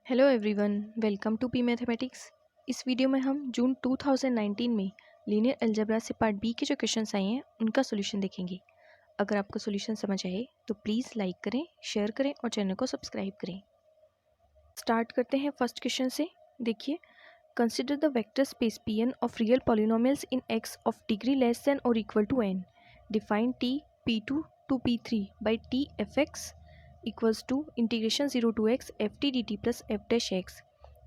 Hello everyone, welcome to P mathematics. इस video में हम जून 2019 में लीनियर अलजेब्रा से पार्ट बी के जो क्वेश्चंस आए हैं उनका सॉल्यूशन देखेंगे। अगर आपको सॉल्यूशन समझ आए तो प्लीज़ लाइक करें, शेयर करें और चैनल को सब्सक्राइब करें। स्टार्ट करते हैं फर्स्ट क्वेश्चन से। देखिए, consider the vector space Pn of real polynomials in x of degree less than or equal to n। Define t p2 to p3 by t fx equals to integration 0 to x ft dt plus f dash x.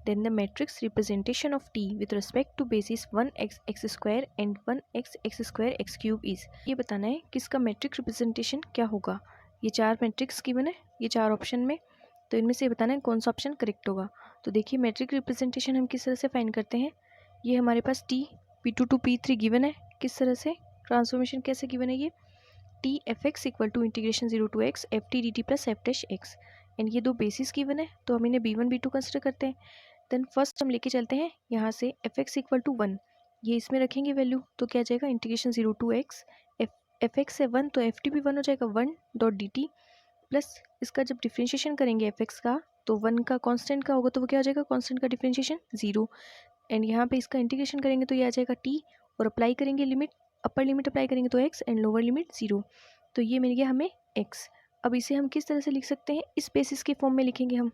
Then the matrix representation of t with respect to basis 1x x square and 1x x square x cube is। ये बताना है कि इसका matrix representation क्या होगा। ये चार matrix given है, ये चार ऑप्शन में, तो इनमें से बताना है कौन सा ऑप्शन करेक्ट होगा। तो देखिए, मैट्रिक्स रिप्रेजेंटेशन हम किस तरह से फाइंड करते हैं। ये हमारे पास t p2 to p3 given है। किस तरह से ट्रांसफॉर्मेशन कैसे गिवन है, ये T F X equal to integration 0 to x F T D T plus F dash X. And ये दो बेसिस गिवन है, तो हम इन्हें b1 b2 कंसिडर करते हैं। देन फर्स्ट हम लेके चलते हैं यहाँ से एफ एक्स इक्वल टू 1, ये इसमें रखेंगे वैल्यू, तो क्या जाएगा integration 0 to x F x है 1 तो एफ टी भी 1 हो जाएगा 1 डॉट डी टी प्लस इसका जब डिफ्रेंशिएशन करेंगे एफ एक्स का तो 1 का कॉन्स्टेंट का होगा, तो वो क्या हो जाएगा कॉन्स्टेंट का डिफ्रेंशिएशन 0। एंड यहाँ पे इसका इंटीग्रेशन करेंगे तो ये आ जाएगा t और अप्लाई करेंगे लिमिट, अपर लिमिट अप्लाई करेंगे तो x एंड लोअर लिमिट 0, तो ये मिल गया हमें x। अब इसे हम किस तरह से लिख सकते हैं, इस बेसिस के फॉर्म में लिखेंगे हम।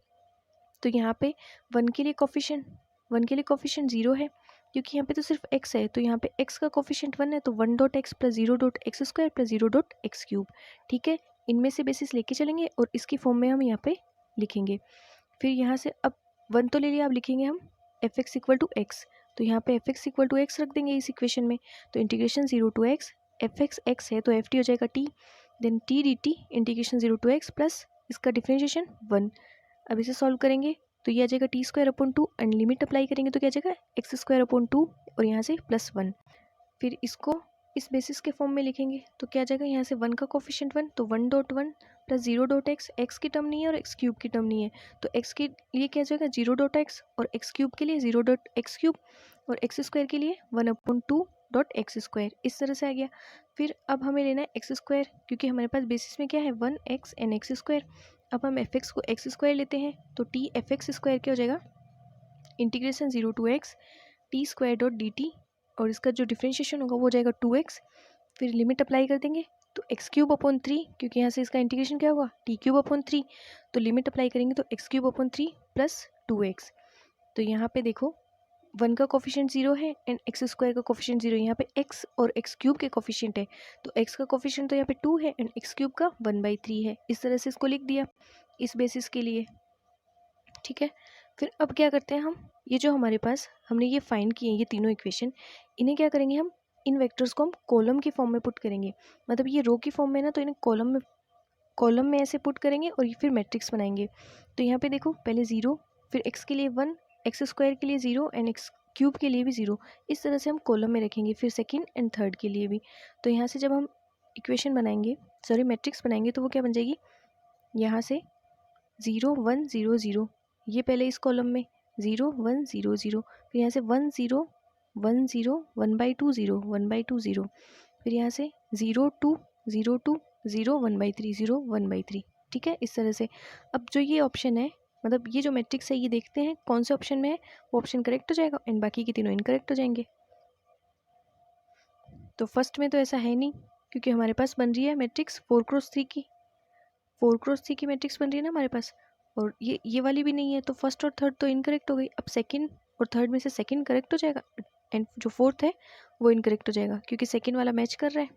तो यहाँ पे 1 के लिए कोफिशिएंट 0 है, क्योंकि यहाँ पे तो सिर्फ x है, तो यहाँ पे x का कोफिशिएंट 1 है, तो 1 dot x plus 0 dot x square plus 0 dot x cube. ठीक है, इनमें से बेसिस लेके चलेंगे और इसकी फॉर्म में हम यहाँ पे लिखेंगे। फिर यहाँ से अब 1 तो ले लिया, अब लिखेंगे हम F X equal to X, तो यहाँ पे F X equal to X रख देंगे इस इक्वेशन में। तो integration 0 to x F X X है तो एफ टी हो जाएगा t, then T D T integration 0 to x plus इसका डिफ्रेंशिएशन 1। अब इसे सॉल्व करेंगे तो ये आ जाएगा T square upon 2 and limit apply करेंगे तो क्या आ जाएगा एक्स स्क्वायर अपॉन 2 और यहाँ से प्लस 1। फिर इसको इस बेसिस के फॉर्म में लिखेंगे तो क्या आ जाएगा, यहाँ से 1 का कोफिशिएंट 1 तो 1 डॉट 1 प्लस 0 डॉट एक्स की टर्म नहीं है और एक्स क्यूब की टर्म नहीं है, तो एक्स के लिए क्या आ जाएगा 0 डॉट एक्स और एक्स क्यूब के लिए 0 डॉट एक्स क्यूब और एक्स स्क्वायर के लिए 1/2 डॉट एक्स स्क्वायर। इस तरह से आ गया। फिर अब हमें लेना है एक्स स्क्वायर, क्योंकि हमारे पास बेसिस में क्या है 1x एंड एक्स स्क्वायर। अब हम एफ एक्स को एक्स स्क्वायर लेते हैं तो टी एफ एक्स स्क्वायर क्या हो जाएगा integration 0 to x T square dot D T और इसका जो डिफ्रेंशिएशन होगा वो हो जाएगा 2x। फिर लिमिट अप्लाई कर देंगे तो एक्स क्यूब अपॉन 3, क्योंकि यहाँ से इसका इंटीग्रेशन क्या होगा टी क्यूब अपॉन 3, तो लिमिट अप्लाई करेंगे तो x cube upon 3 plus 2x। तो यहाँ पे देखो 1 का कोफिशिएंट 0 है एंड एक्स स्क्वायर का कोफिशिएंट 0, यहाँ पे x और एक्स क्यूब के कोफिशिएंट है, तो x का कोफिशिएंट तो यहाँ पे 2 है एंड एक्स क्यूब का 1/3 है। इस तरह से इसको लिख दिया इस बेसिस के लिए। ठीक है, फिर अब क्या करते हैं हम, ये जो हमारे पास हमने ये फाइंड किए ये तीनों इक्वेशन, इन्हें क्या करेंगे हम, इन वेक्टर्स को हम कॉलम की फॉर्म में पुट करेंगे। मतलब ये रो की फॉर्म में ना, तो इन्हें कॉलम में ऐसे पुट करेंगे और ये फिर मैट्रिक्स बनाएंगे। तो यहाँ पे देखो पहले 0, फिर x के लिए 1, एक्स स्क्वायर के लिए 0 एंड एक्स क्यूब के लिए भी 0। इस तरह से हम कॉलम में रखेंगे, फिर सेकेंड एंड थर्ड के लिए भी। तो यहाँ से जब हम इक्वेशन बनाएंगे, सॉरी मैट्रिक्स बनाएंगे, तो वो क्या बन जाएगी, यहाँ से 0 1 0 0, ये पहले इस कॉलम में 0 1 0 0, फिर यहाँ से 1 0 1 0 1/2 0 1/2 0, फिर यहाँ से 0 2 0 2 0 1/3 0 1/3। ठीक है, इस तरह से। अब जो ये ऑप्शन है, मतलब ये जो मैट्रिक्स है, ये देखते हैं कौन से ऑप्शन में है, वो ऑप्शन करेक्ट हो जाएगा एंड बाकी के तीनों इनकरेक्ट हो जाएंगे। तो फर्स्ट में तो ऐसा है नहीं, क्योंकि हमारे पास बन रही है मैट्रिक्स 4x3 की, 4x3 की मैट्रिक्स बन रही है ना हमारे पास, और ये वाली भी नहीं है, तो फर्स्ट और थर्ड तो इनकरेक्ट हो गई। अब सेकंड और थर्ड में से सेकंड करेक्ट हो जाएगा एंड जो फोर्थ है वो इनकरेक्ट हो जाएगा, क्योंकि सेकंड वाला मैच कर रहा है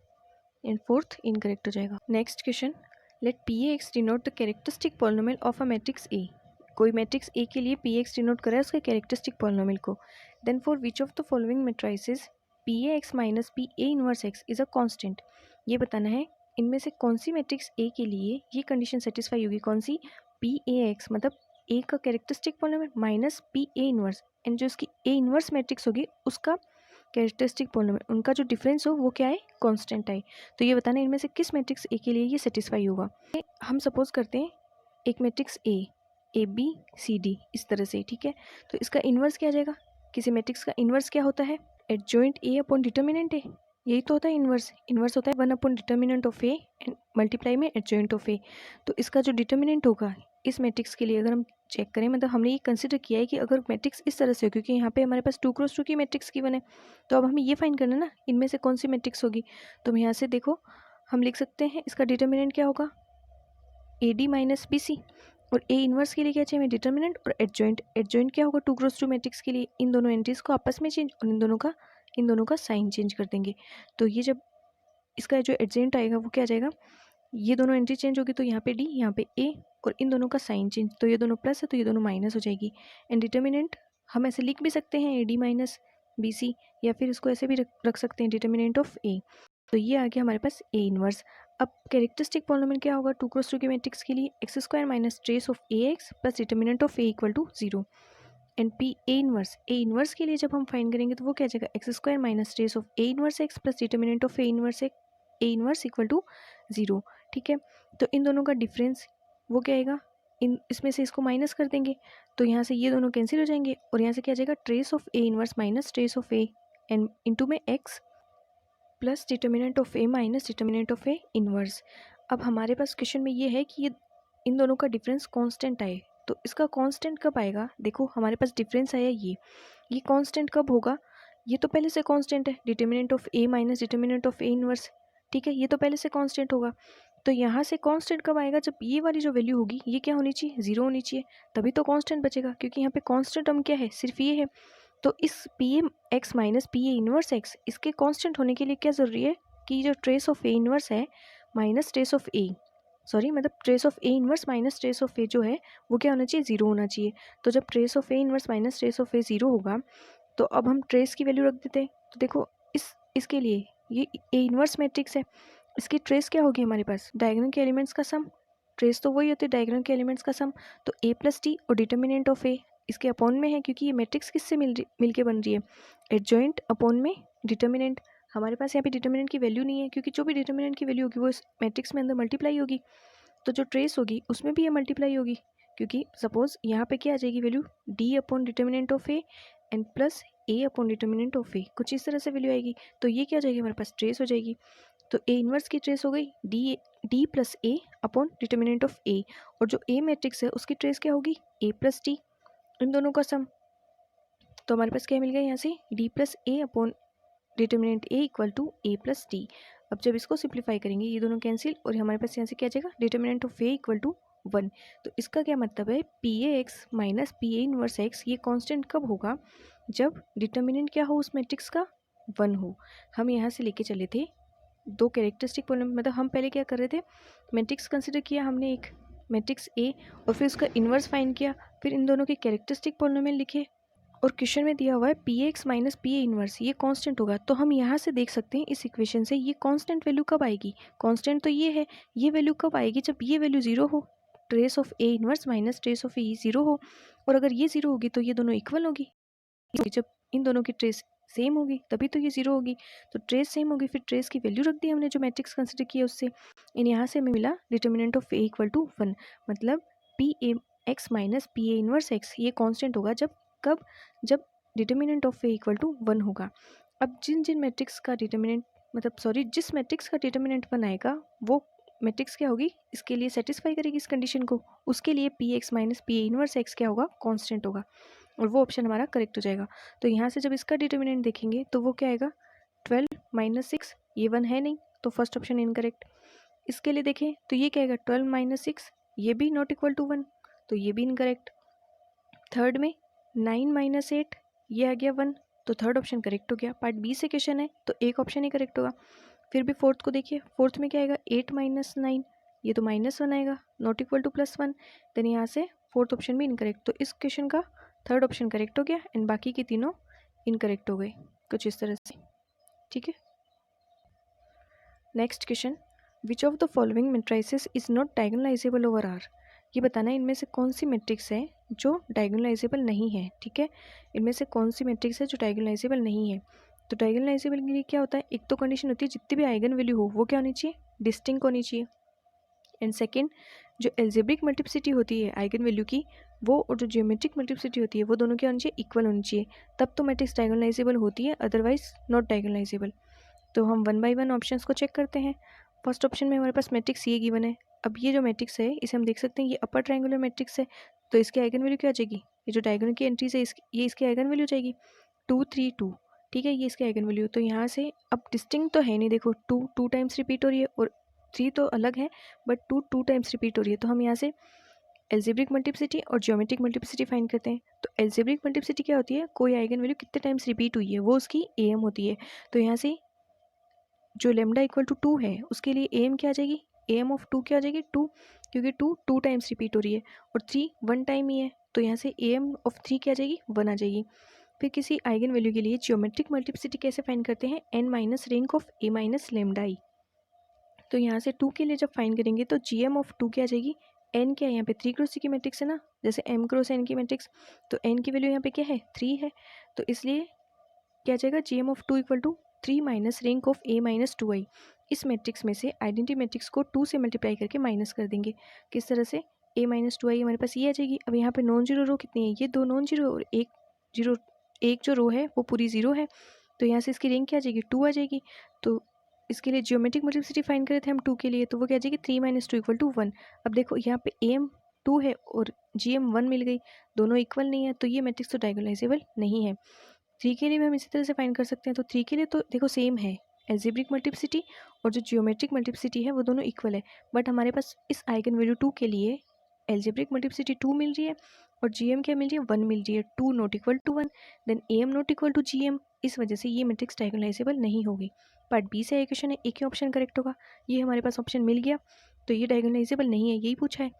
एंड फोर्थ इनकरेक्ट हो जाएगा। Next question, let P X denote the characteristic polynomial of a matrix A. कोई मैट्रिक्स ए के लिए पी एक्स डिनोट करे उसके कैरेक्टरिस्टिक पॉलिनोमियल को। Then for which of the following matrices P A X minus P A inverse X is a constant. ये बताना है इनमें से कौन सी मैट्रिक्स ए के लिए ये कंडीशन सेटिस्फाई होगी, कौन सी, पी ए एक्स मतलब ए का characteristic polynomial minus P A inverse, and जो इसकी ए इनवर्स मैट्रिक्स होगी उसका कैरेक्टरिस्टिक पॉलिनोमियल, उनका जो डिफरेंस हो वो क्या है, कांस्टेंट आए। तो ये बताना है इनमें से किस मैट्रिक्स ए के लिए ये सेटिस्फाई होगा। हम सपोज करते हैं एक matrix A B C D इस तरह से। ठीक है, तो इसका इन्वर्स क्या आ जाएगा, किसी मैट्रिक्स का इन्वर्स क्या होता है, एडजॉइंट ए अपॉन डिटर्मिनेंट ए, यही तो होता है इन्वर्स। इन्वर्स होता है 1 upon determinant of A and multiply में एडजॉइंट ऑफ ए। तो इसका जो डिटर्मिनेंट होगा इस मैट्रिक्स के लिए अगर हम चेक करें, मतलब हमने ये कंसिडर किया है कि अगर मैट्रिक्स इस तरह से हो, क्योंकि यहाँ पे हमारे पास 2x2 की मैट्रिक्स गिवन है, तो अब हमें ये फाइंड करना ना इनमें से कौन सी मैट्रिक्स होगी। तो हम यहाँ से देखो हम लिख सकते हैं इसका डिटर्मिनेंट क्या होगा, AD माइनस BC, और A इनवर्स के लिए क्या चाहिए हमें, डिटर्मिनेंट, और एडजॉइंट क्या होगा 2x2 मैट्रिक्स के लिए, इन दोनों एंट्रीज को आपस में चेंज और इन दोनों का साइन चेंज कर देंगे। तो ये जब इसका जो एडजॉइंट आएगा वो क्या आ जाएगा, ये दोनों एंट्री चेंज होगी, तो यहाँ पे D यहाँ पे A, और इन दोनों का साइन चेंज, तो ये दोनों प्लस है तो ये दोनों माइनस हो जाएगी। एंड डिटर्मिनेंट हम ऐसे लिख भी सकते हैं AD माइनस BC, या फिर इसको ऐसे भी रख सकते हैं डिटर्मिनेंट ऑफ A। तो ये आ गया हमारे पास A इनवर्स। अब कैरेक्टरिस्टिक पॉलिनोमियल क्या होगा 2x2 के मैट्रिक्स के लिए, x² minus trace of AX plus determinant of A equal to 0। And A inverse के लिए जब हम फाइंड करेंगे तो वो क्या आ जाएगा, x² minus trace of A inverse x plus determinant of A inverse equal to 0। ठीक है, तो इन दोनों का डिफरेंस वो क्या आएगा, इसमें से इसको माइनस कर देंगे, तो यहाँ से ये दोनों कैंसिल हो जाएंगे, और यहाँ से क्या आ जाएगा, trace of A inverse minus trace of A and into में x plus determinant of A minus determinant of A inverse. अब हमारे पास क्वेश्चन में ये है कि ये इन दोनों का डिफरेंस कांस्टेंट आए, तो इसका कांस्टेंट कब आएगा, देखो हमारे पास डिफरेंस आया ये कांस्टेंट कब होगा, ये तो पहले से कांस्टेंट है determinant of A minus determinant of A inverse. ठीक है, ये तो पहले से कांस्टेंट होगा, तो यहाँ से कांस्टेंट कब आएगा, जब ये वाली जो वैल्यू होगी ये क्या होनी चाहिए, 0 होनी चाहिए, तभी तो कांस्टेंट बचेगा, क्योंकि यहाँ पे कांस्टेंट टर्म क्या है, सिर्फ ये है। तो इस PA(x) minus PA inverse x इसके कांस्टेंट होने के लिए क्या ज़रूरी है कि जो ट्रेस ऑफ A इनवर्स है माइनस ट्रेस ऑफ A, मतलब trace of A inverse minus trace of A जो है वो क्या होना चाहिए, 0 होना चाहिए। तो जब trace of A inverse minus trace of A 0 होगा, तो अब हम ट्रेस की वैल्यू रख देते हैं। तो देखो इसके लिए ये A इनवर्स मैट्रिक्स है, इसकी ट्रेस क्या होगी हमारे पास, डायगोनल के एलिमेंट्स का सम, ट्रेस तो वही होती है डायगोनल के एलिमेंट्स का सम। तो A प्लस टी और डिटर्मिनेंट ऑफ A इसके अपॉन में है, क्योंकि ये मैट्रिक्स किससे मिल के बन रही है, एडजॉइंट अपॉन में डिटर्मिनेंट। हमारे पास यहाँ पे डिटर्मिनेंट की वैल्यू नहीं है, क्योंकि जो भी डिटर्मिनेंट की वैल्यू होगी वो इस मैट्रिक्स में अंदर मल्टीप्लाई होगी, तो जो ट्रेस होगी उसमें भी ये मल्टीप्लाई होगी, क्योंकि सपोज यहाँ पे क्या आ जाएगी value, D upon determinant of A and plus A upon determinant of A, कुछ इस तरह से वैल्यू आएगी, तो ये क्या हो जाएगी हमारे पास, ट्रेस हो जाएगी। तो A इनवर्स की ट्रेस हो गई D plus A upon determinant of A, और जो A मैट्रिक्स है उसकी ट्रेस क्या होगी, A प्लस टी, इन दोनों का सम। तो हमारे पास क्या मिल गया यहाँ से, D plus A upon determinant A equal to A plus T. अब जब इसको सिंप्लीफाई करेंगे ये दोनों कैंसिल, और हमारे पास यहाँ से क्या जाएगा, determinant of A equal to 1। तो इसका क्या मतलब है, PAX minus PA inverse x ये कांस्टेंट कब होगा, जब डिटर्मिनेंट क्या हो उस मैट्रिक्स का, 1 हो। हम यहाँ से लेके चले थे दो कैरेक्टरिस्टिक पॉलिनोमियल, मतलब हम पहले क्या कर रहे थे, मैट्रिक्स कंसिडर किया हमने एक मैट्रिक्स A, और फिर उसका इन्वर्स फाइंड किया, फिर इन दोनों के कैरेक्टरिस्टिक पॉलिनोमियल लिखे, और क्वेश्चन में दिया हुआ है PX माइनस PA इनवर्स ये कांस्टेंट होगा। तो हम यहाँ से देख सकते हैं इस इक्वेशन से ये कांस्टेंट वैल्यू कब आएगी, कांस्टेंट तो ये है, ये वैल्यू कब आएगी, जब ये वैल्यू 0 हो, trace of A inverse minus trace of A 0 हो, और अगर ये 0 होगी तो ये दोनों इक्वल होगी, जब इन दोनों की ट्रेस सेम होगी तभी तो ये 0 होगी। तो ट्रेस सेम होगी, फिर ट्रेस की वैल्यू रख दी हमने जो मैट्रिक्स कंसिडर किया उससे, इन यहाँ से हमें मिला determinant of A equal to 1, मतलब PX minus PA inverse x ये कांस्टेंट होगा जब determinant of A equal to 1 होगा। अब जिन मैट्रिक्स का डिटर्मिनेंट जिस मैट्रिक्स का डिटर्मिनेंट 1 आएगा वो मैट्रिक्स क्या होगी, इसके लिए सेटिस्फाई करेगी इस कंडीशन को, उसके लिए PX minus PA inverse x क्या होगा, कांस्टेंट होगा, और वो ऑप्शन हमारा करेक्ट हो जाएगा। तो यहाँ से जब इसका डिटर्मिनेंट देखेंगे तो वो क्या आएगा, 12 माइनस 6, ये 1 है नहीं तो फर्स्ट ऑप्शन इनकरेक्ट। इसके लिए देखें तो ये क्या आएगा, 12 माइनस 6, ये भी नॉट इक्वल टू 1, तो ये भी इनकरेक्ट। थर्ड में 9 माइनस 8, ये आ गया 1, तो थर्ड ऑप्शन करेक्ट हो गया। पार्ट बी से क्वेश्चन है तो एक ऑप्शन ही करेक्ट होगा। फिर भी फोर्थ को देखिए, फोर्थ में क्या आएगा, 8 माइनस 9, ये तो -1 आएगा, नॉट इक्वल टू +1, देन यहाँ से फोर्थ ऑप्शन भी इनकरेक्ट। तो इस क्वेश्चन का थर्ड ऑप्शन करेक्ट हो गया एंड बाकी के तीनों इनकरेक्ट हो गए, कुछ इस तरह से। ठीक है, next question, which of the following matrices is not diagonalizable over R. ये बताना है इनमें से कौन सी मैट्रिक्स है जो डायगोनलाइजेबल नहीं है। ठीक है, इनमें से कौन सी मैट्रिक्स है जो डायगोनलाइजेबल नहीं है। तो डायगोनलाइजेबल के लिए क्या होता है, एक तो कंडीशन होती है जितनी भी आइगन वैल्यू हो वो क्या होनी चाहिए, डिस्टिंक्ट होनी चाहिए, एंड सेकेंड जो एल्जेब्रिक मल्टीप्लिसिटी होती है आइगन वैल्यू की वो, और जो ज्योमेट्रिक मल्टीप्लिसिटी होती है वो दोनों क्या होनी चाहिए, इक्वल होनी चाहिए, तब तो मैट्रिक्स डायगोनलाइजेबल होती है, अदरवाइज नॉट डायगोनलाइजेबल। तो हम 1 बाय 1 ऑप्शंस को चेक करते हैं। फर्स्ट ऑप्शन में हमारे पास मैट्रिक्स ये गिवन है अब ये जो मैट्रिक्स है इसे हम देख सकते हैं, ये अपर ट्रायंगुलर मैट्रिक्स है, तो इसकी आइगन वैल्यू क्या आ जाएगी, ये जो डायगोनल की एंट्रीज है ये इसकी आइगन वैल्यू जाएगी 2 3 2। ठीक है, ये इसकी आइगन वैल्यू। तो यहाँ से अब डिस्टिंक्ट तो है नहीं, देखो 2 टाइम्स रिपीट हो रही है और 3 तो अलग है, बट 2 टाइम्स रिपीट हो रही है। तो हम यहाँ से एल्जेब्रिक मल्टीप्लिसिटी और ज्योमेट्रिक मल्टीप्लिसिटी फाइंड करते हैं। तो एल्जेब्रिक मल्टीप्लिसिटी क्या होती है, कोई आइगन वैल्यू कितने टाइम्स रिपीट हुई है वो उसकी एम होती है। तो यहाँ से जो लेमडा इक्वल टू 2 है उसके लिए एम क्या आ जाएगी, एम ऑफ 2 क्या आ जाएगी 2, क्योंकि 2 टाइम्स रिपीट हो रही है और 3 1 टाइम ही है, तो यहाँ से एम ऑफ 3 क्या आ जाएगी 1 आ जाएगी। फिर किसी आइगन वैल्यू के लिए ज्योमेट्रिक मल्टीप्लिसिटी कैसे फाइंड करते हैं, n minus ring of a minus lambda I. तो यहाँ से 2 के लिए जब फाइंड करेंगे तो gm ऑफ 2 क्या आ जाएगी, n क्या है यहाँ पे 3 क्रॉस 3 की मैट्रिक्स है ना, जैसे m क्रॉस n की मैट्रिक्स, तो n की वैल्यू यहाँ पे क्या है 3 है, तो इसलिए क्या आ जाएगा gm of 2 equal to 3 minus ring of a minus 2i। इस मैट्रिक्स में से आइडेंटिटी मैट्रिक्स को 2 से मल्टीप्लाई करके माइनस कर देंगे। किस तरह से, a माइनस 2i हमारे पास ये आ जाएगी। अब यहाँ पे नॉन जीरो रो कितनी है, ये 2 नॉन जीरो और एक जो रो है वो पूरी 0 है, तो यहाँ से इसकी रेंज क्या आ जाएगी 2 आ जाएगी। तो इसके लिए जियोमेट्रिक मल्टीप्लिसिटी फाइंड करे थे हम 2 के लिए, तो वो क्या आ जाएगी 3 माइनस 2 इक्वल टू 1। अब देखो यहाँ पे एम 2 है और जीएम 1 मिल गई, दोनों इक्वल नहीं है, तो ये मैट्रिक्स तो डायगोनलाइजेबल नहीं है। 3 के लिए भी हम इसी तरह से फाइंड कर सकते हैं। तो 3 के लिए तो देखो सेम है, एल्जेब्रिक मल्टीप्लिसिटी और जो जियोमेट्रिक मल्टीप्लिसिटी है वो दोनों इक्वल है, बट हमारे पास इस आइगन वैल्यू 2 के लिए एल्जेब्रिक मल्टीप्लिसिटी 2 मिल रही है और जीएम क्या मिल रही है 1 मिल रही है, 2 not equal to 1, then M not equal to GM. इस वजह से ये मैट्रिक्स डायगोनलाइजेबल नहीं होगी। पार्ट बी से क्वेश्चन है, एक ही ऑप्शन करेक्ट होगा, ये हमारे पास ऑप्शन मिल गया, तो ये डायगोनलाइजेबल नहीं है, यही पूछा है।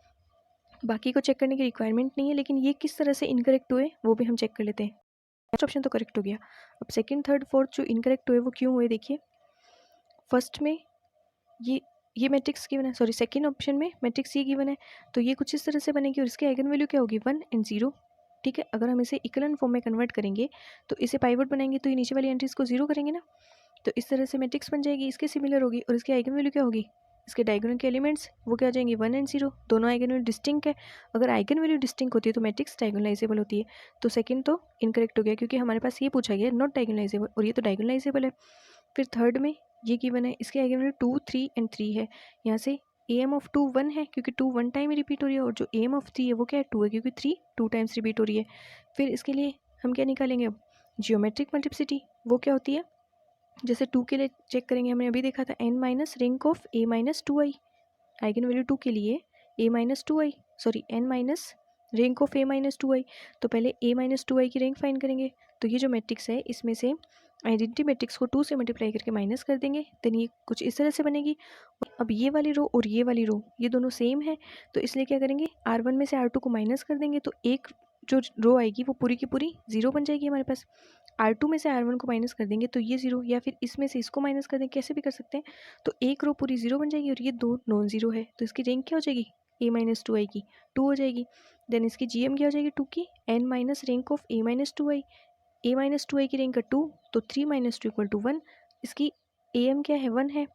बाकी को चेक करने की रिक्वायरमेंट नहीं है, लेकिन ये किस तरह से इनकरेक्ट हुए वो भी हम चेक कर लेते हैं। फर्स्ट ऑप्शन तो करेक्ट हो गया, अब सेकंड थर्ड फोर्थ जो इनकरेक्ट हुए वो क्यों हुए देखिए। फर्स्ट में ये मैट्रिक्स गिवन है, सॉरी सेकंड ऑप्शन में मैट्रिक्स ये गिवन है, तो ये कुछ इस तरह से बनेगी और इसकी आइगन वैल्यू क्या होगी 1 एंड 0। ठीक है, अगर हम इसे इक्विवेलेंट फॉर्म में कन्वर्ट करेंगे तो इसे पाइवट बनाएंगे तो ये नीचे वाली एंट्रीज को 0 करेंगे ना, तो इस तरह से मैट्रिक्स बन जाएगी, इसके सिमिलर होगी और इसकी आइगन वैल्यू क्या होगी, इसके डायगोनल के एलिमेंट्स वो क्या आ जाएंगे 1 एंड 0, दोनों आइगन वैल्यू डिस्टिंक्ट है। अगर आइगन वैल्यू डिस्टिंक्ट होती है तो मैट्रिक्स डायगोनलाइजेबल होती है। तो सेकंड तो इनकरेक्ट हो गया क्योंकि हमारे पास ये पूछा गया नॉट डायगोनलाइजेबल और ये तो डायगोनलाइजेबल है। फिर थर्ड में ये गिवन है, इसके आइगन वैल्यू 2 3 एंड 3 है, यहाँ से एम ऑफ 2 1 है क्योंकि 2 1 टाइम ही रिपीट हो रही है और जो एम ऑफ 3 है वो क्या है 2 है क्योंकि 3 2 टाइम्स रिपीट हो रही है। फिर इसके लिए हम क्या निकालेंगे, अब जियोमेट्रिक मल्टीप्लिसिटी वो क्या होती है, जैसे 2 के लिए चेक करेंगे, हमने अभी देखा था n minus ring of a minus 2i, eigen value 2 के लिए a minus 2i, sorry n minus ring of a minus 2i। तो पहले a माइनस 2i की रैंक फाइंड करेंगे, तो ये जो मैट्रिक्स है इसमें से आइडेंटिटी मैट्रिक्स को 2 से मल्टीप्लाई करके माइनस कर देंगे, देन ये कुछ इस तरह से बनेगी। अब ये वाली रो और ये वाली रो ये दोनों सेम है, तो इसलिए क्या करेंगे R1 में से R2 को माइनस कर देंगे, तो एक जो रो आएगी वो पूरी की पूरी 0 बन जाएगी हमारे पास। R2 में से R1 को माइनस कर देंगे तो ये 0, या फिर इसमें से इसको माइनस कर देंगे, कैसे भी कर सकते हैं। तो एक रो पूरी 0 बन जाएगी और ये दो नॉन 0 है, तो इसकी रैंक क्या हो जाएगी a माइनस 2i की 2 हो जाएगी। देन इसकी GM क्या हो जाएगी 2 की n minus rank of a minus 2i, a minus 2i की रैंक का 2, तो 3 माइनस 2 इक्वल टू 1। इसकी am क्या है 1 है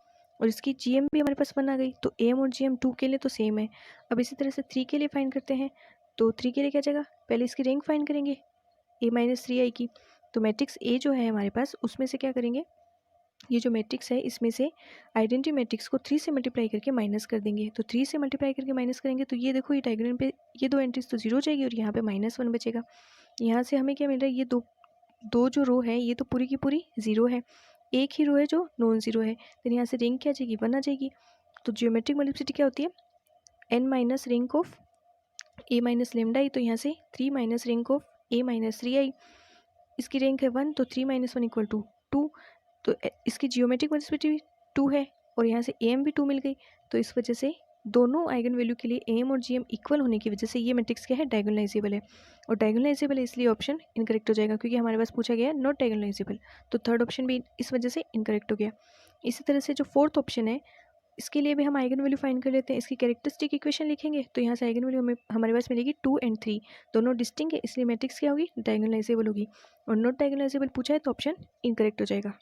और इसकी GM भी हमारे पास 1 आ गई, तो am और GM 2 के लिए तो सेम है। अब इसी तरह से 3 के लिए फाइंड करते हैं, तो 3 के लिए क्या जाएगा, पहले इसकी रैंक फाइंड करेंगे a माइनस 3i की, तो मैट्रिक्स A जो है हमारे पास उसमें से क्या करेंगे, ये जो मैट्रिक्स है इसमें से आइडेंटिटी मैट्रिक्स को 3 से मल्टीप्लाई करके माइनस कर देंगे, तो 3 से मल्टीप्लाई करके माइनस करेंगे तो ये देखो ये डायग्राम पे ये दो एंट्रीज तो 0 हो जाएगी और यहाँ पे -1 बचेगा। यहाँ से हमें क्या मिल रहा है, ये दो जो रो है ये तो पूरी की पूरी 0 है, एक ही रो है जो नॉन 0 है, तो यहाँ से रिंग क्या आ जाएगी 1 आ जाएगी। तो जियोमेट्रिक मल्टीप्लिसिटी क्या होती है n minus ring of a minus lambda I, तो यहाँ से 3 minus ring of a minus 3i, इसकी रैंक है 1, तो 3 माइनस 1 इक्वल टू 2, तो इसकी जियोमेट्रिक मल्टीप्लिसिटी 2 है और यहाँ से एम भी 2 मिल गई, तो इस वजह से दोनों आइगन वैल्यू के लिए एम और जीएम इक्वल होने की वजह से ये मैट्रिक्स क्या है डायगोनलाइजेबल है, और डायगोनलाइजेबल है इसलिए ऑप्शन इनकरेक्ट हो जाएगा क्योंकि हमारे पास पूछा गया है नॉट डायगोनलाइजेबल, तो थर्ड ऑप्शन भी इस वजह से इनकरेक्ट हो गया। इसी तरह से जो फोर्थ ऑप्शन है इसके लिए भी हम आइगन वैल्यू फाइंड कर लेते हैं, इसकी कैरेक्टरिस्टिक इक्वेशन लिखेंगे, तो यहाँ से आइगन वैल्यू हमें हमारे पास मिलेगी 2 एंड 3, दोनों डिस्टिंक्ट है इसलिए मैट्रिक्स क्या होगी डायगोनलाइजेबल होगी, और नॉट डायगोनलाइजेबल पूछा है तो ऑप्शन इनकरेक्ट हो जाएगा।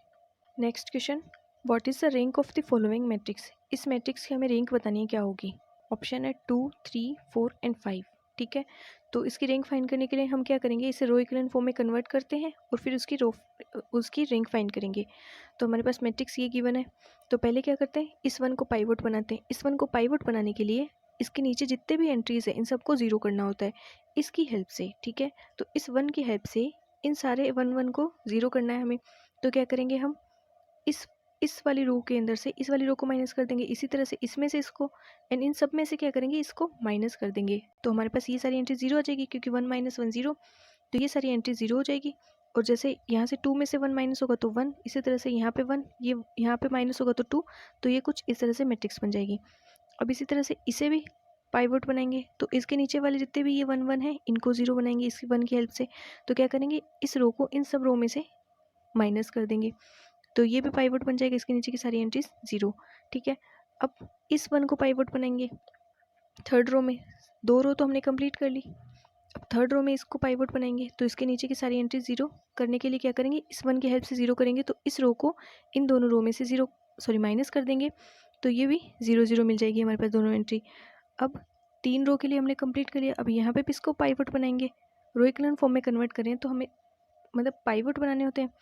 Next question, what is the rank of the following matrix, इस मैट्रिक्स की हमें रैंक बतानी है क्या होगी। ऑप्शन है 2 3 4 एंड 5। ठीक है। तो इसकी रैंक फाइंड करने के लिए हम क्या करेंगे, इसे रो इक्विवेलेंट फॉर्म में कन्वर्ट करते हैं और फिर उसकी रैंक फाइंड करेंगे। तो हमारे पास मैट्रिक्स ये गिवन है। तो पहले क्या करते हैं, इस वन को पाइवोट बनाते हैं। इस वन को पाइवोट बनाने के लिए इसके नीचे जितने भी एंट्रीज है इन सबको ज़ीरो करना होता है इसकी हेल्प से, ठीक है। तो इस वन की हेल्प से इन सारे वन को ज़ीरो करना है हमें। तो क्या करेंगे हम, इस वाली रो के अंदर से इस वाली रो को माइनस कर देंगे, इसी तरह से इसमें से इसको, एंड इन सब में से क्या करेंगे, इसको माइनस कर देंगे। तो हमारे पास ये सारी एंट्री जीरो आ जाएगी, क्योंकि 1 - 1 0, तो ये सारी एंट्री जीरो हो जाएगी। और जैसे यहाँ से 2 में से 1 माइनस होगा तो 1, इसी तरह से यहाँ पे 1, ये यहाँ पे माइनस होगा तो 2, तो ये कुछ इस तरह से मैट्रिक्स बन जाएगी। अब इसी तरह से इसे भी पाइवोट बनाएंगे, तो इसके नीचे वाले जितने भी ये 1 1 है इनको जीरो बनाएंगे इस 1 की हेल्प से। तो क्या करेंगे, इस रो को इन सब रो में से माइनस कर देंगे, तो ये भी पाइवोट बन जाएगा, इसके नीचे की सारी एंट्रीज जीरो, ठीक है। अब इस वन को पाइवोट बनाएंगे थर्ड रो में, 2 रो तो हमने कंप्लीट कर ली। अब थर्ड रो में इसको पाइवोट बनाएंगे, तो इसके नीचे की सारी एंट्री जीरो करने के लिए क्या करेंगे, इस वन की हेल्प से जीरो करेंगे, तो इस रो को इन दोनों रो में से माइनस कर देंगे, तो ये भी 0 0 मिल जाएगी हमारे पास दोनों एंट्री। अब 3 रो के लिए हमने कंप्लीट कर लिया। अब यहाँ पे भी इसको पाइवोट बनाएंगे, रो इक्विवेलेंट फॉर्म में कन्वर्ट करें तो हमें मतलब पाइवोट बनाने होते हैं।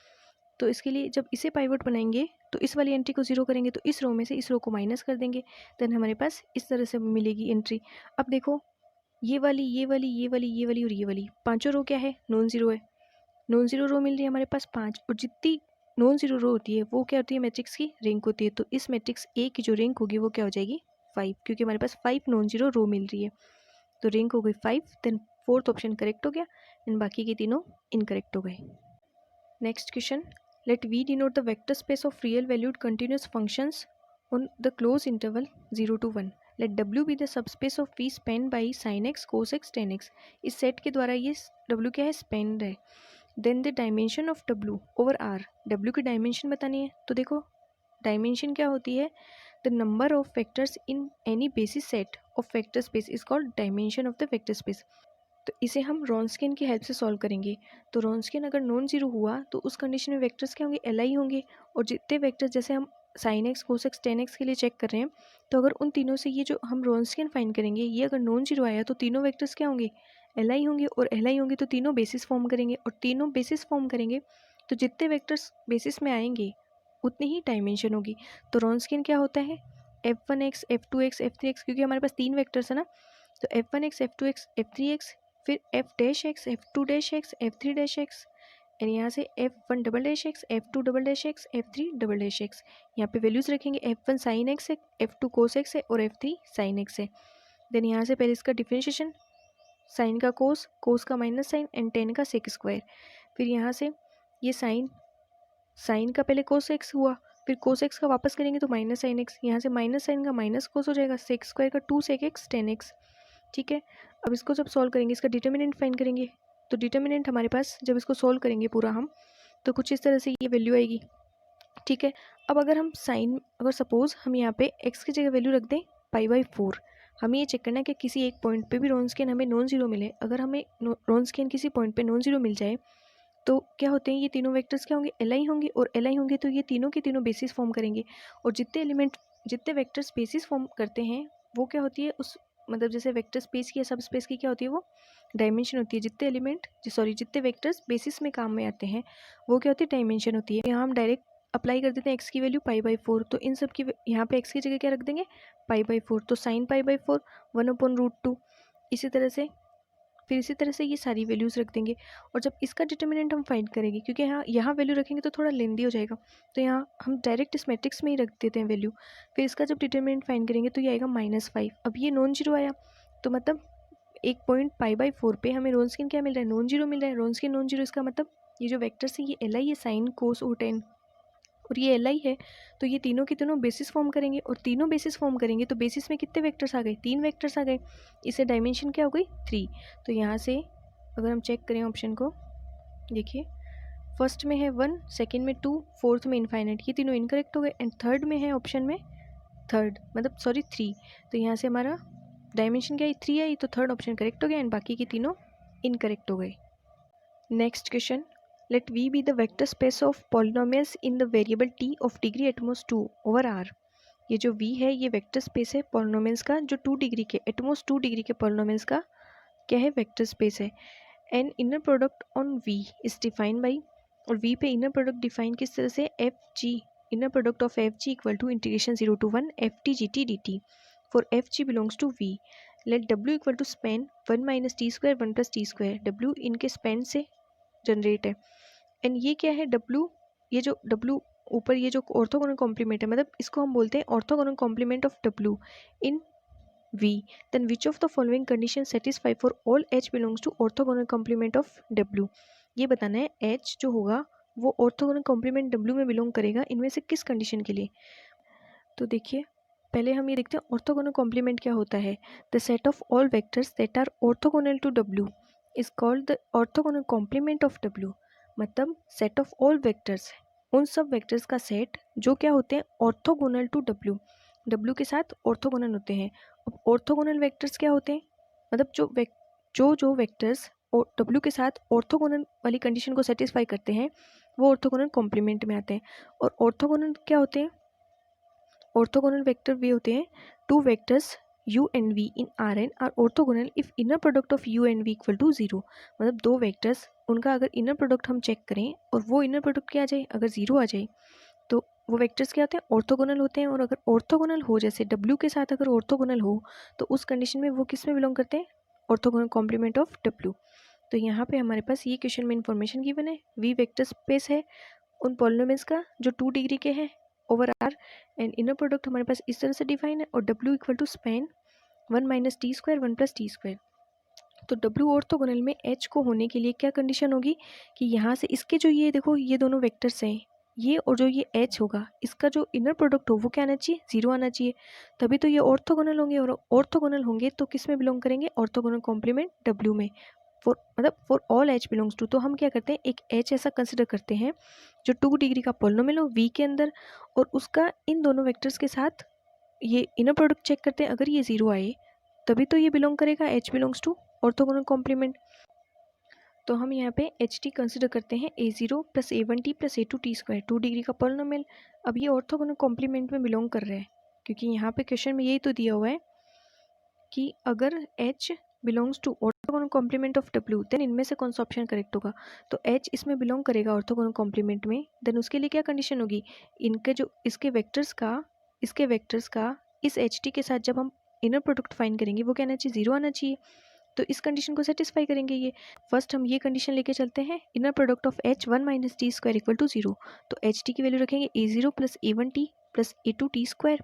तो इसके लिए जब इसे पाइवोट बनाएंगे तो इस वाली एंट्री को जीरो करेंगे, तो इस रो में से इस रो को माइनस कर देंगे, देन हमारे पास इस तरह से मिलेगी एंट्री। अब देखो, ये वाली ये वाली ये वाली ये वाली और ये वाली पांचों रो क्या है, नॉन जीरो है। नॉन जीरो रो मिल रही है हमारे पास 5, और जितनी नॉन जीरो रो होती है वो क्या होती है, मैट्रिक्स की रैंक होती है। तो इस मैट्रिक्स ए की जो रैंक होगी वो क्या हो जाएगी, 5, क्योंकि हमारे पास 5 नॉन जीरो रो मिल रही है। तो रैंक हो गई 5, देन फोर्थ ऑप्शन करेक्ट हो गया एंड बाकी के तीनों इनकरेक्ट हो गए। Next question, let V denote the vector space of real valued continuous functions on the closed interval 0 to 1. Let W be the subspace of V spanned by sin x, cos x, tan x. इस set के द्वारा ये W क्या है, span है। Then the dimension of W over R, W की dimension बतानी है। तो देखो डायमेंशन क्या होती है, the number of vectors in any basis set of vector space is called dimension of the vector space. तो इसे हम रॉन्स्कियन की हेल्प से सॉल्व करेंगे। तो रॉन्स्कियन अगर नॉन जीरो हुआ तो उस कंडीशन में वेक्टर्स क्या होंगे, एल होंगे, और जितने वेक्टर्स जैसे हम sine x, cos x, ten x के लिए चेक कर रहे हैं, तो अगर उन तीनों से ये जो हम रॉन्स्कियन फाइंड करेंगे ये अगर नॉन जीरो आया तो तीनों वेक्टर्स क्या होंगे, एल होंगे, और एल होंगे तो तीनों बेसिस फॉर्म करेंगे, और तीनों बेसिस फॉर्म करेंगे तो जितने वेक्टर्स बेसिस में आएंगे उतनी ही डायमेंशन होगी। तो रॉन्स्कियन क्या होता है, f1x, f2x, f3x, क्योंकि हमारे पास 3 वेक्टर्स है ना, तो f1x, f2x, f3x, फिर f dash x, f2 dash x, f3 dash X, and यहाँ से f1 double dash x, f2 double dash x, f3 double dash x. यहाँ पे वैल्यूज रखेंगे, f1 साइन एक्स है, f2 कोस एक्स है और f3 sine x है। Then यहाँ से पहले इसका डिफ्रेंशिएशन, साइन का कोस, कोस का माइनस साइन एंड टेन का सेक स्क्वायर। फिर यहाँ से ये साइन का पहले कोस एक्स हुआ, फिर कोस एक्स का वापस करेंगे तो माइनस साइन एक्स, यहाँ से माइनस साइन का माइनस कोस हो जाएगा, सेक स्क्वायर का 2 सेक एक्स, 10 एक्स, ठीक है। अब इसको जब सॉल्व करेंगे इसका डिटर्मिनेंट फाइंड करेंगे, तो डिटर्मिनेंट हमारे पास जब इसको सॉल्व करेंगे पूरा हम, तो कुछ इस तरह से ये वैल्यू आएगी, ठीक है। अब अगर हम अगर सपोज हम यहाँ पे x की जगह वैल्यू रख दें π/4, हमें ये चेक करना है कि किसी एक पॉइंट पे भी रॉन्स्कियन हमें नॉन जीरो मिले। अगर हमें रॉन्स्कियन किसी पॉइंट पे नॉन जीरो मिल जाए तो क्या होते हैं, ये तीनों वेक्टर्स क्या होंगे, एल होंगे, और एल होंगे तो ये तीनों के तीनों बेसिस फॉर्म करेंगे, और जितने वेक्टर्स बेसिस फॉर्म करते हैं वो क्या होती है, उस मतलब जैसे वेक्टर स्पेस की या सब स्पेस की क्या होती है, वो डायमेंशन होती है। जितने वेक्टर्स बेसिस में काम में आते हैं वो क्या होती है, डायमेंशन होती है। यहाँ हम डायरेक्ट अप्लाई कर देते हैं x की वैल्यू π/4, तो इन सब की यहाँ पे x की जगह क्या रख देंगे, π/4, तो साइन π/4 1/√2। इसी तरह से ये सारी वैल्यूज़ रख देंगे, और जब इसका डिटर्मिनेंट हम फाइंड करेंगे, क्योंकि यहाँ वैल्यू रखेंगे तो थोड़ा लेंदी हो जाएगा, तो यहाँ हम डायरेक्ट इस मैट्रिक्स में ही रख देते हैं वैल्यू। फिर इसका जब डिटर्मिनेंट फाइंड करेंगे तो ये आएगा -5। अब ये नॉन जीरो आया, तो मतलब एक पॉइंट π/4 पे हमें रॉन्स्कियन क्या मिल रहा है, नॉन जीरो मिल रहा है। रॉन्स्कियन नॉन जीरो, इसका मतलब ये जो वेक्टर्स है ये एल है, साइन, कोस और टेन, और ये एल है, तो ये तीनों के तीनों बेसिस फॉर्म करेंगे, और तीनों बेसिस फॉर्म करेंगे तो बेसिस में कितने वेक्टर्स आ गए, 3 वेक्टर्स आ गए, इससे डायमेंशन क्या हो गई, 3। तो यहाँ से अगर हम चेक करें ऑप्शन को, देखिए फर्स्ट में है 1, सेकंड में 2, फोर्थ में इनफाइनाइट, ये तीनों इनकरेक्ट हो गए, एंड थर्ड में है ऑप्शन में 3। तो यहाँ से हमारा डायमेंशन क्या है, 3 आई, तो थर्ड ऑप्शन करेक्ट हो गया एंड बाकी के तीनों इनकरेक्ट हो गए। Next question, let V be the vector space of polynomials in the variable t of degree at most 2 over R। ये जो V है ये वेक्टर स्पेस है पॉलिनोमियल्स का जो 2 डिग्री के एटमोस्ट 2 डिग्री के पॉलिनोमियल्स का क्या है, वेक्टर स्पेस है। An inner product on V is defined by, और वी पे इनर प्रोडक्ट डिफाइन किस तरह से, F G, inner product of F G equal to integration 0 to 1 F T G T D T for F G belongs to V. Let W equal to span 1 minus T square 1 plus T square, W इनके span से generate है। And ये क्या है, W, ये जो W ऊपर ये जो ऑर्थोगोनल कॉम्प्लीमेंट है, मतलब इसको हम बोलते हैं orthogonal complement of W in V, then which of the following conditions satisfy for all H belongs to orthogonal complement of W। ये बताना है H जो होगा वो ऑर्थोगोनल कॉम्प्लीमेंट W में बिलोंग करेगा इनमें से किस कंडीशन के लिए। तो देखिए पहले हम ये देखते हैं ऑर्थोगोनल कॉम्प्लीमेंट क्या होता है। The set of all vectors that are orthogonal to W is called the orthogonal complement of W। मतलब सेट ऑफ ऑल वेक्टर्स, उन सब वेक्टर्स का सेट जो क्या होते हैं ऑर्थोगोनल टू W, W के साथ ऑर्थोगोनल होते हैं। अब ऑर्थोगोनल वेक्टर्स क्या होते हैं, मतलब जो वेक्टर्स W के साथ ऑर्थोगोनल वाली कंडीशन को सेटिस्फाई करते हैं वो ऑर्थोगोनल कॉम्प्लीमेंट में आते हैं। और ऑर्थोगोनल क्या होते हैं, ऑर्थोगोनल वेक्टर वे होते हैं two vectors u and v in R N R orthogonal if inner product of u and v equal to 0। मतलब दो वेक्टर्स, उनका अगर इनर प्रोडक्ट हम चेक करें और वो इनर प्रोडक्ट क्या आ जाए, अगर 0 आ जाए तो वो वेक्टर्स क्या होते हैं, ऑर्थोगोनल होते हैं। और अगर ऑर्थोगोनल हो, जैसे W के साथ अगर ऑर्थोगोनल हो तो उस कंडीशन में वो किस में बिलोंग करते हैं, ऑर्थोगोनल कॉम्प्लीमेंट ऑफ W। तो यहाँ पे हमारे पास ये क्वेश्चन में इन्फॉर्मेशन गिवन है, V वेक्टर स्पेस है उन पॉलिनोमियल्स का जो 2 डिग्री के हैं over R, and inner product हमारे पास इस तरह से डिफाइन है, और W equal to span 1 minus T square 1 plus T square. तो W ऑर्थोगोनल में H को होने के लिए क्या कंडीशन होगी कि यहाँ से इसके जो ये देखो ये दोनों वेक्टर्स हैं, ये और जो ये H होगा इसका जो इनर प्रोडक्ट हो वो क्या आना चाहिए, 0 आना चाहिए, तभी तो ये ऑर्थोगोनल होंगे। और ऑर्थोगोनल होंगे तो किस में बिलोंग करेंगे, ऑर्थोगोनल कॉम्प्लीमेंट W में। For all H belongs to, तो हम क्या करते हैं एक H ऐसा कंसिडर करते हैं जो 2 डिग्री का पॉलिनोमियल हो V के अंदर, और उसका इन दोनों वेक्टर्स के साथ ये इनर प्रोडक्ट चेक करते हैं, अगर ये 0 आए तभी तो ये बिलोंग करेगा, H belongs to orthogonal complement. तो हम यहाँ पे एच टी कंसिडर करते हैं a0 plus a1t plus a2t square 2 degree का पॉलिनोमियल। अब ये ऑर्थोगोनल कॉम्प्लीमेंट में बिलोंग कर रहा है, क्योंकि यहाँ पे क्वेश्चन में यही तो दिया हुआ है कि अगर h belongs to orthogonal complement of w then इनमें से कौन सा ऑप्शन करेक्ट होगा। तो h इसमें बिलोंग करेगा ऑर्थोगोनल कॉम्प्लीमेंट में, देन उसके लिए क्या कंडीशन होगी, इनके जो इसके वेक्टर्स का इस एच टी के साथ जब हम इनर प्रोडक्ट फाइंड करेंगे वो क्या आना चाहिए, 0 आना चाहिए। तो इस कंडीशन को सेटिस्फाई करेंगे ये। फर्स्ट हम ये कंडीशन लेके चलते हैं, inner product of h 1 minus T square equal to 0। तो एच टी की वैल्यू रखेंगे a0 plus a1t plus a2t square.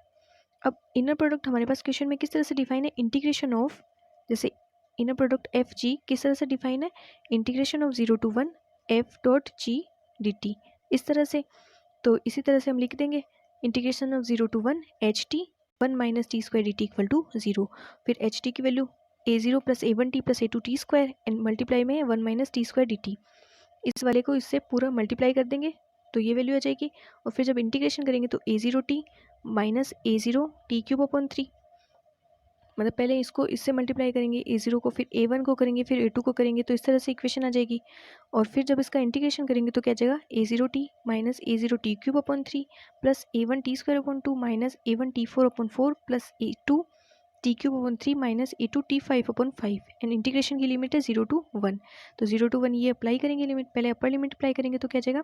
अब इनर प्रोडक्ट हमारे पास क्वेश्चन में किस तरह से डिफाइन है, इंटीग्रेशन ऑफ, जैसे इनर प्रोडक्ट एफ जी किस तरह से डिफाइन है, integration of 0 to 1 F dot G D T, इस तरह से। तो इसी तरह से हम लिख देंगे integration of 0 to 1 H T 1 minus T square D T equal to 0। फिर एच टी की value a0 plus a1t plus a2t square and multiply में 1 माइनस टी स्क्वायर dt। इस वाले को इससे पूरा मल्टीप्लाई कर देंगे तो ये वैल्यू आ जाएगी। और फिर जब इंटीग्रेशन करेंगे तो a0t minus a0t cube upon 3, मतलब पहले इसको इससे मल्टीप्लाई करेंगे a0 को, फिर a1 को करेंगे, फिर a2 को करेंगे, तो इस तरह से इक्वेशन आ जाएगी। और फिर जब इसका इंटीग्रेशन करेंगे तो क्या जाएगा, a0t minus a0t cube upon 3 plus a1t square upon 2 minus a1t 4 upon 4 plus a2 T cube upon 3 minus a2t 5 upon 5 and integration की लिमिट है 0 to 1। तो 0 to 1 ये अप्लाई करेंगे लिमिट, पहले अपर लिमिट अप्लाई करेंगे तो क्या जाएगा,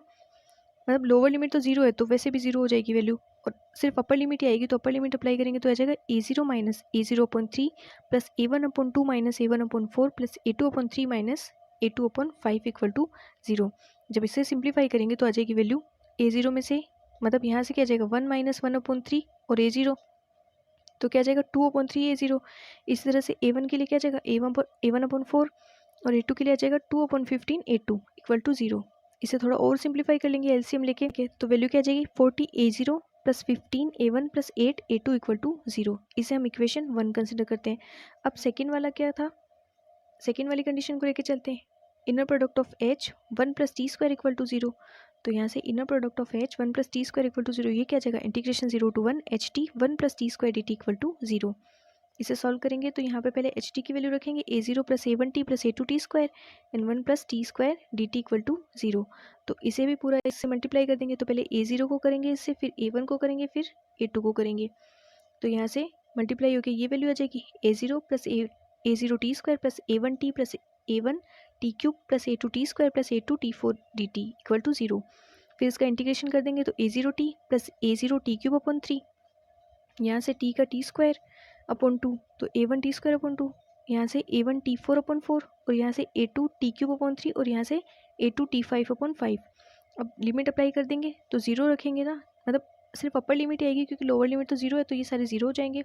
मतलब लोअर लिमिट तो 0 है तो वैसे भी 0 हो जाएगी वैल्यू, और सिर्फ अपर लिमिट ही आएगी, तो अपर लिमिट अप्लाई करेंगे तो आ जाएगा a0 minus a0 upon 3 plus a1 upon 2 minus a1 upon 4 plus a2 upon 3 minus a2 upon 5 equal to 0। जब इसे सिंप्लीफाई करेंगे तो आ जाएगी वैल्यू a0 में से, मतलब यहाँ से क्या जाएगा 1 माइनस 1 अपॉन 3 और a0 तो क्या जाएगा 2 अपॉन 3 a0। इस तरह से a1 के लिए क्या जाएगा a1 अपॉन 4 और a2 के लिए आ जाएगा 2 अपॉन 15 a2 इक्वल टू 0। इसे थोड़ा और सिंप्लीफाई कर लेंगे एलसीएम लेके, तो वैल्यू क्या आ जाएगी 40 a0 plus 15 a1 plus 8 a2 equal to 0। इसे हम इक्वेशन 1 कंसिडर करते हैं। अब सेकेंड वाला क्या था, सेकेंड वाली कंडीशन को लेके चलते हैं, inner product of h 1 plus T square equal to 0। तो यहाँ से inner product of h 1 plus T square equal to 0 ये क्या जाएगा, integration 0 to 1 H T 1 plus T square D T equal to 0। इसे सॉल्व करेंगे तो यहाँ पे पहले एच टी की वैल्यू रखेंगे a0 plus a1t plus a2t square and 1 plus T square D T equal to 0। तो इसे भी पूरा इससे मल्टीप्लाई कर देंगे, तो पहले a0 को करेंगे इससे, फिर a1 को करेंगे, फिर a2 को करेंगे। तो यहाँ से मल्टीप्लाई होकर ये वैल्यू आ जाएगी a0 plus A0t² plus A1t plus A1t³ plus A2t² plus A2t4dt equal to 0। फिर इसका इंटीग्रेशन कर देंगे तो A0t प्लस A0t³ अपॉन 3, यहाँ से t का t² अपॉन 2 तो A1t² अपॉन 2, यहाँ से A1t4 अपॉन 4 और यहाँ से A2t³ अपॉन 3 और यहाँ से A2t5 अपॉन 5। अब लिमिट अप्लाई कर देंगे तो 0 रखेंगे ना, मतलब सिर्फ अपर लिमिट आएगी क्योंकि लोअर लिमिट तो 0 है, तो ये सारे 0 हो जाएंगे।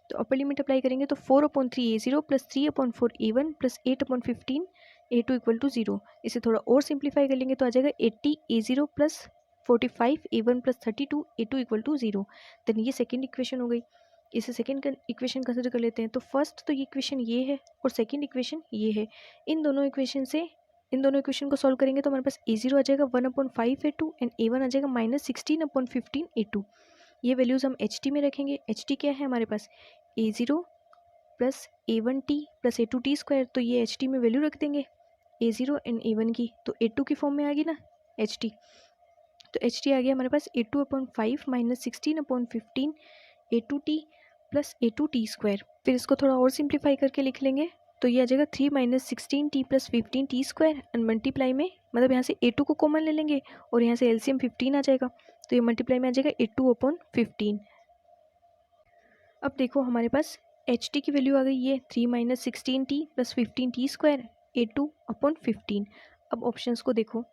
तो अपर लिमिट अप्लाई करेंगे तो 4/3 A0 plus 3/4 A1 plus 8/15 A2 equal to 0। इसे थोड़ा और सिंप्लीफाई कर लेंगे तो आ जाएगा 80 A0 plus 45 A1 plus 32 A2 equal to 0। Then ये सेकेंड इक्वेशन हो गई। इसे सेकेंड इक्वेशन कंसिडर कर लेते हैं। तो फर्स्ट तो ये इक्वेशन ये है और सेकेंड इक्वेशन ये है। इन दोनों इक्वेशन को सॉल्व करेंगे तो हमारे पास A0 आ जाएगा 1/5 A2 एंड A1 आ जाएगा -16/15 A2। ये वैल्यूज़ हम HT में रखेंगे। HT क्या है हमारे पास, A0 plus A1t plus A2t², तो ये HT में वैल्यू रख देंगे A0 एंड A1 की, तो A2 की फॉर्म में आ गई ना HT। तो HT आ गया हमारे पास A2/5 -16/15 A2t प्लस A2t²। फिर इसको थोड़ा और सिंप्लीफाई करके लिख लेंगे तो ये आ जाएगा 3 - 16t plus 15t² and multiply में, मतलब यहाँ से A2 को कॉमन ले लेंगे और यहाँ से LCM 15 आ जाएगा, तो ये मल्टीप्लाई में आ जाएगा A2/15। अब देखो हमारे पास HT की वैल्यू आ गई है 3 - 16t प्लस 15t² A2/15। अब ऑप्शंस को देखो,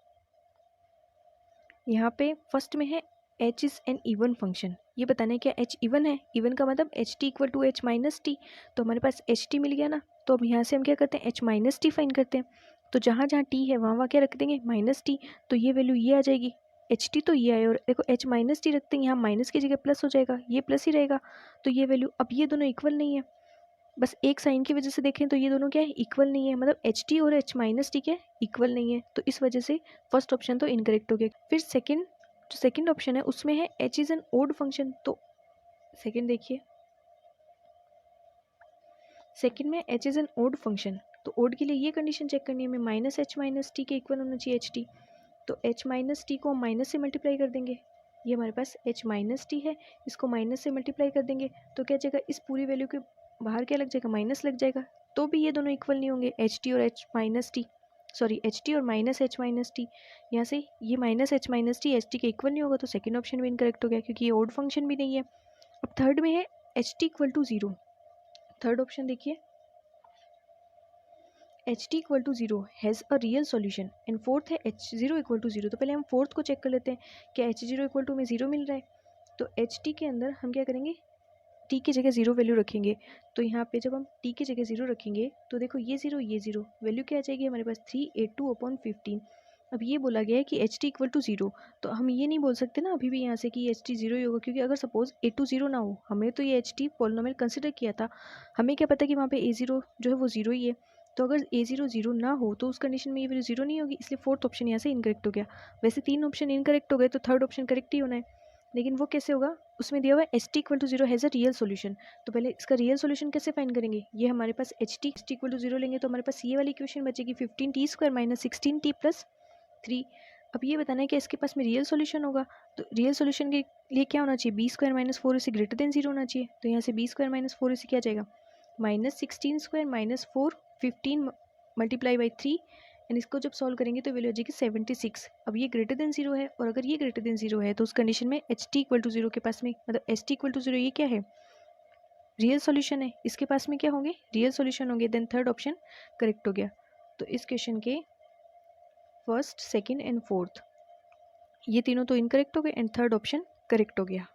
यहाँ पे फर्स्ट में है H is N even function. ये बताना है क्या H इवन है, इवन का मतलब HT equal to H minus T. तो हमारे पास HT मिल गया ना, तो अब यहाँ से हम क्या करते हैं H माइनस टी फाइन करते हैं। तो जहाँ जहाँ T है वहाँ क्या रख देंगे -T, तो ये वैल्यू ये आ जाएगी। HT तो ये आए और देखो H माइनस टी रखते हैं, यहाँ माइनस की जगह प्लस हो जाएगा, ये प्लस ही रहेगा। तो ये वैल्यू, अब ये दोनों इक्वल नहीं है, बस एक साइन की वजह से देखें तो ये दोनों क्या है, इक्वल नहीं है, मतलब HT और H माइनस टी क्या है, इक्वल नहीं है। तो इस वजह से फर्स्ट ऑप्शन तो इनकरेक्ट हो गया। फिर जो सेकंड ऑप्शन है उसमें है H is an odd function. तो सेकंड देखिए, सेकंड में H is an odd function, तो ओड के लिए ये कंडीशन चेक करनी है हमें, -H माइनस टी के इक्वल होना चाहिए HT। तो H माइनस टी को माइनस से मल्टीप्लाई कर देंगे, ये हमारे पास H माइनस टी है, इसको माइनस से मल्टीप्लाई कर देंगे तो क्या जाएगा, इस पूरी वैल्यू के बाहर क्या लग जाएगा, माइनस लग जाएगा। तो भी ये दोनों इक्वल नहीं होंगे, HT और H minus T, sorry HT और -H माइनस टी। यहाँ से ये -H माइनस टी HT के इक्वल नहीं होगा, तो सेकेंड ऑप्शन भी इनकरेक्ट हो गया क्योंकि ये ओड फंक्शन भी नहीं है। अब थर्ड में है HT equal to 0। Third option देखिए, HT equal to 0 has a real solution and fourth है H0 इक्वल टू 0। तो पहले हम फोर्थ को चेक कर लेते हैं, क्या H0 इक्वल टू में 0 मिल रहा है। तो HT के अंदर हम क्या करेंगे, T की जगह 0 वैल्यू रखेंगे। तो यहाँ पे जब हम T की जगह 0 रखेंगे तो देखो ये 0 वैल्यू क्या आ जाएगी हमारे पास 3A2/15। अब ये बोला गया है कि HT इक्वल टू 0, तो हम ये नहीं बोल सकते ना अभी भी यहाँ से कि HT 0 ही होगा, क्योंकि अगर सपोज A2 0 ना हो, हमने तो ये HT पॉलिनोमियल कंसिडर किया था, हमें क्या पता कि वहाँ पे A0 जो है वो 0 ही है। तो अगर A0 0 ना हो तो उस कंडीशन में ये वैल्यू 0 नहीं होगी, इसलिए फोर्थ ऑप्शन यहाँ से इनकरेक्ट हो गया। वैसे 3 ऑप्शन इनकरेक्ट हो गए तो थर्ड ऑप्शन करेक्ट ही होना है, लेकिन वो कैसे होगा, उसमें दिया हुआ है HT equal to 0 has a real solution. तो पहले इसका रियल सॉल्यूशन कैसे फाइंड करेंगे, ये हमारे पास HT इक्वल टू 0 लेंगे तो हमारे पास ये वाली इक्वेशन बचेगी 15t² माइनस 16t प्लस 3। अब ये बताना है कि इसके पास में रियल सॉल्यूशन होगा, तो रियल सॉल्यूशन के लिए क्या होना चाहिए, b² माइनस 4 से ग्रेटर देन 0 होना चाहिए। तो यहाँ से b² माइनस 4 से क्या जाएगा, -16² माइनस 4 15 मल्टीप्लाई बाई 3 एंड इसको जब सॉल्व करेंगे तो वैल्यू आ जाएगी 76। अब ये ग्रेटर देन 0 है और अगर ये ग्रेटर देन 0 है तो उस कंडीशन में HT इक्वल टू 0 के पास में, मतलब HT इक्वल टू 0 ये क्या है, रियल सॉल्यूशन है, इसके पास में क्या होंगे, रियल सॉल्यूशन होंगे। देन थर्ड ऑप्शन करेक्ट हो गया। तो इस क्वेश्चन के फर्स्ट, सेकंड एंड फोर्थ ये तीनों तो इनकरेक्ट हो गए एंड थर्ड ऑप्शन करेक्ट हो गया।